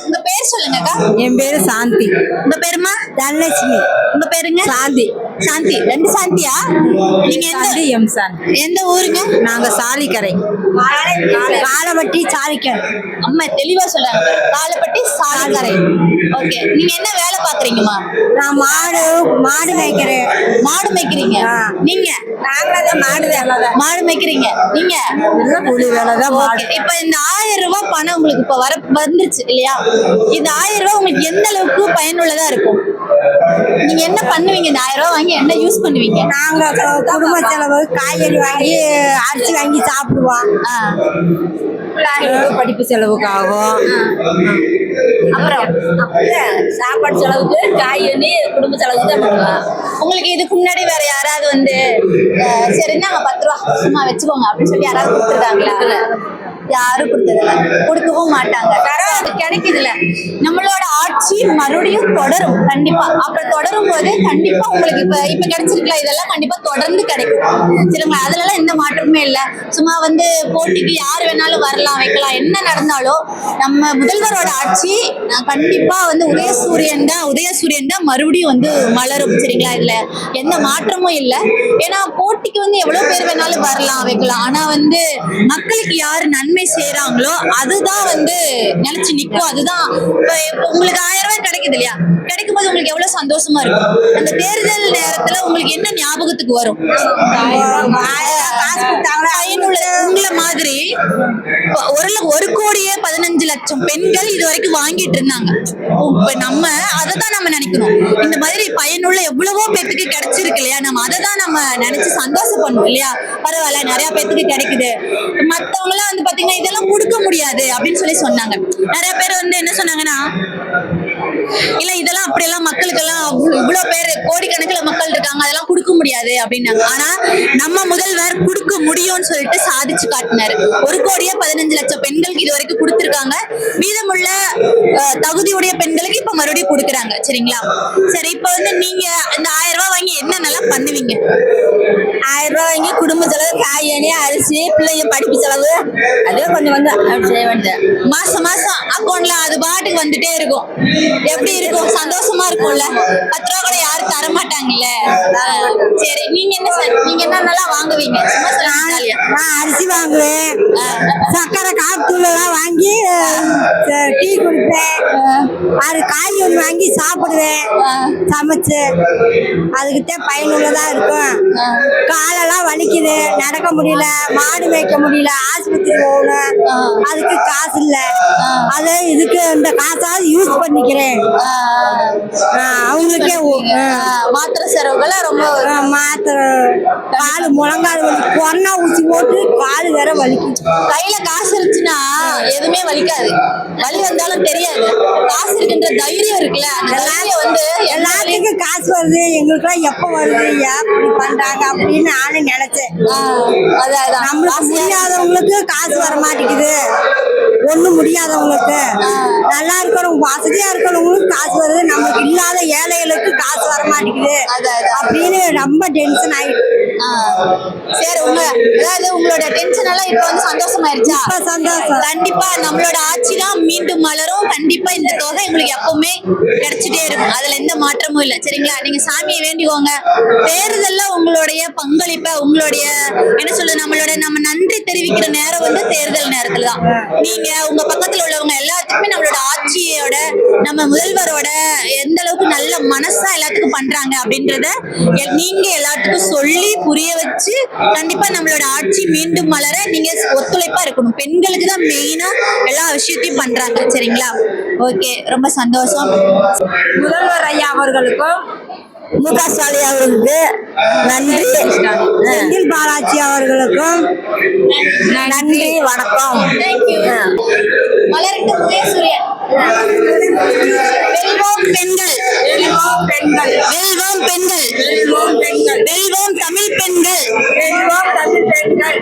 உங்க பேர் சொல்லுங்கக்கா. என் பேரு சாந்தி. உங்க பேருமா? தனலட்சுமி. உங்க பேருங்க? சாந்தி. சாந்தி. ரெண்டு சாந்தியா? நீங்க சாந்தி எம் சாந்தி. எந்த ஊருங்க? நாங்க சாலிக்கரை. காலப்பட்டி சாலிக்கரை. அம்மா தெளிவா சொல்றாங்க. காலப்பட்டி சாலிக்கரை. ஓகே. நீங்க என்ன வேலை பாக்குறீங்கம்மா? நான் மாடு மேய்க்கிறேன். மாடு மேய்க்கிறீங்க. நீங்க? நாங்களே மாடு மேய்க்கிறீங்க. நீங்க? கூலி வேலை தான். ஓகே. இப்ப இந்த 1000 ரூபாய் பணம் உங்களுக்கு இப்ப வந்துருச்சு இல்லையா? இந்த 1000 ரூபாய் உங்களுக்கு எந்த அளவுக்கு பயனுள்ளதா இருக்கும்? நீங்க என்ன பண்ணுவீங்க? இந்த 1000 ரூபாய் வாங்கி என்ன யூஸ் பண்ணுவீங்க? நாங்க குடும்ப செலவு, காய்கறி வாங்கி அரிசி வாங்கி சாப்பிடுவோம். படிப்பு செலவுக்கு ஆகும். அப்புறம் சாப்பாடு செலவுக்கு, காய்கறி, குடும்ப செலவுக்கு தான் பண்ணுவோம். உங்களுக்கு இதுக்கு முன்னாடி வேற யாராவது வந்து சரி நாங்க 10 ரூபா சும்மா வச்சுக்கோங்க அப்படின்னு சொல்லி யாராவது கொடுத்துருக்காங்களா? யாரும் கொடுத்ததில்ல, கொடுக்கவும் மாட்டாங்க. அது கிடைக்குதுல்ல. நம்மளோட ஆட்சி மறுபடியும் தொடரும் கண்டிப்பா. அப்புறம் தொடரும் போது கண்டிப்பா உங்களுக்கு இப்ப கிடைச்சிருக்கலாம், இதெல்லாம் கண்டிப்பா தொடர்ந்து கிடைக்கும் சரிங்களா? அதுலலாம் எந்த மாற்றமுமே இல்லை. சும்மா வந்து போட்டிக்கு யார் வேணாலும் வரலாம் வைக்கலாம். என்ன நடந்தாலும் நம்ம முதல்வரோட ஆட்சி கண்டிப்பா வந்து உதயசூரியன் தான் மறுபடியும் வந்து மலரும் சரிங்களா? இதுல எந்த மாற்றமும் இல்லை. ஏன்னா போட்டிக்கு வந்து எவ்வளவு பேர் வேணாலும் வரலாம் வைக்கலாம். ஆனா வந்து மக்களுக்கு யாரு நன்மை செய்யறாங்களோ அதுதான் வந்து நிலைச்சு நிற்கும். அதுதான் இப்ப உங்களுக்கு 1000 ரூபாய் கிடைக்குது இல்லையா? கிடைக்கும் போது உங்களுக்கு எவ்வளவு சந்தோஷமா இருக்கும். அந்த தேர்தல் நேரத்துல உங்களுக்கு என்ன ஞாபகத்துக்கு வரும்? உங்களை மாதிரி 1,15,00,000 பெண்கள் இது வரைக்கும் வாங்கிட்டு இருந்தாங்க. இப்ப நம்ம அதைதான் நம்ம நினைக்கணும். இந்த மாதிரி பயனுள்ள எவ்வளவோ பேத்துக்கு கிடைச்சிருக்கு இல்லையா? நம்ம அதை தான் நம்ம நினைச்சு சந்தோஷப்படணும் இல்லையா? பரவாயில்ல, நிறைய பேத்துக்கு கிடைக்குது. மத்தவங்க எல்லாம் வந்து பாத்தீங்கன்னா இதெல்லாம் கொடுக்க முடியாது அப்படின்னு சொல்லி சொன்னாங்க. நிறைய பேர் வந்து என்ன சொன்னாங்கன்னா, இல்ல இதெல்லாம் அப்படியெல்லாம் மக்களுக்கெல்லாம் இவ்வளவு பேர் கோடிக்கணக்கில் மக்கள் இருக்காங்க, அதெல்லாம் கொடுக்க முடியாது அப்படின்னாங்க. ஆனா நம்ம முதல்வர் கொடுக்க முடியும்னு சொல்லிட்டு சாதிச்சு காட்டினாரு. 1,15,00,000 பெண்களுக்கு இது வரைக்கும் கொடுத்திருக்காங்க. மீதமுள்ள தகுதியுடைய பெண்களுக்கு இப்ப மறுபடியும் கொடுக்குறாங்க சரிங்களா? சரி, இப்ப வந்து நீங்க இந்த 1000 ரூபாய் வாங்கி என்னென்னலாம் பண்ணுவீங்க? 1000 ரூபாய் வாங்கி குடும்ப செலவு, காய்கறி, அரிசி, பிள்ளைங்க படிப்பு செலவு, அதே கொஞ்சம் செய்ய வேண்டியது. மாசம் மாசம் அக்கௌண்ட்ல அது பாட்டுக்கு வந்துட்டே இருக்கும். எப்படி இருக்கும்? சந்தோஷமா இருக்கும்ல. 10 ரூபா கூட யாரும் தர மாட்டாங்கல்ல. சரி, நீங்க என்னென்னலாம் வாங்குவீங்க? சும்மா சொல்லுங்க. நான் அரிசி வாங்குவேன், சக்கரை, காத்தூள் எல்லாம் வாங்கி டீ குடிப்பேன், அது காய்கறி வாங்கி சாப்பிடுவேன் சமைச்சு. அதுக்குத்தான் பயனுள்ளதா இருக்கும். காலெல்லாம் வலிக்குது, நடக்க முடியல, மாடு மேய்க்க முடியல, ஆஸ்பத்திரி போகணும், அதுக்கு காசு இல்லை. அது இதுக்கு இந்த காசாவது யூஸ் பண்ணிக்கிறேன். அவங்களுக்கே மாத்திரை செலவுகளை ரொம்ப மாத்திரை, காலு முழங்கால் வலி, கொரோனா ஊசி போட்டு காலு வேற வலிக்கும். கையில காசு இருந்துச்சுன்னா எதுவுமே வலிக்காது, வலி வந்தாலும் தெரியாது. காசு இருக்குன்ற தைரியம் இருக்குல்ல, அந்த தைரியம் வந்து எல்லாத்துக்கும் காசு வருது, எங்களுக்குலாம் எப்ப வருது, எப்படி பண்றாங்க அப்படின்னு நானும் நினைச்சேன். நம்மளுக்கு முடியாதவங்களுக்கு காசு வர மாட்டேங்குது, ஒண்ணும் முடியாதவங்களுக்கு. நல்லா இருக்கிறவங்க, வசதியா இருக்கிறவங்களுக்கு காசு வருது, நமக்கு இல்லாத ஏழைகளுக்கு காசு வர மாட்டேங்குது அப்படின்னு ரொம்ப டென்ஷன் ஆயிடுச்சு. சரி, உங்களோட டென்ஷன் எல்லாம் இப்ப வந்து சந்தோஷமாயிருச்சா? சந்தோஷம். கண்டிப்பா நம்மளோட ஆட்சி தான் மீண்டும் மலரும். கண்டிப்பா இந்த தொகை உங்களுக்கு எப்பவுமே கிடைச்சிட்டே இருக்கும். அதுல எந்த மாற்றமும் இல்லை சரிங்களா? நீங்க சாமியை வேண்டிக்கோங்க. தேர்தல்ல உங்களுடைய பங்களிப்பை, உங்களுடைய என்ன சொல்றது, நம்ம நன்றி தெரிவிக்கிற நேரம் வந்து தேர்தல் நேரத்துல தான். நீங்க உங்க பக்கத்துல உள்ளவங்க எல்லாத்துக்குமே நம்மளோட ஆட்சியோட, நம்ம முதல்வரோட எந்த அளவுக்கு நல்ல மனசா எல்லாத்துக்கும் பண்றாங்க அப்படின்றத நீங்க எல்லாத்துக்கும் சொல்லி புரிய வச்சு கண்டிப்பா நம்மளோட ஆட்சி மீண்டும் மலர நீங்க ஒத்துழைப்பா இருக்கணும். பெண்களுக்கு தான் மெயினா எல்லா விஷயத்தையும் பண்றாங்க சரிங்களா? ஓகே, ரொம்ப சந்தோஷம். முதல்வர் ஐயா அவர்களுக்கும், முக ஸ்டாலின் அவர்களுக்கு நன்றி. செந்தில் பாலாஜி அவர்களுக்கும் நன்றி, வணக்கம். மலரட்டும் உதயசூரியன். வெல்வோம் பெண்கள், வெல்வோம் பெண்கள், வெல்வோம் பெண்கள், வெல்வோம் பெண்கள், வெல்வோம் தமிழ் பெண்கள், வெல்வோம் தமிழ் பெண்கள்.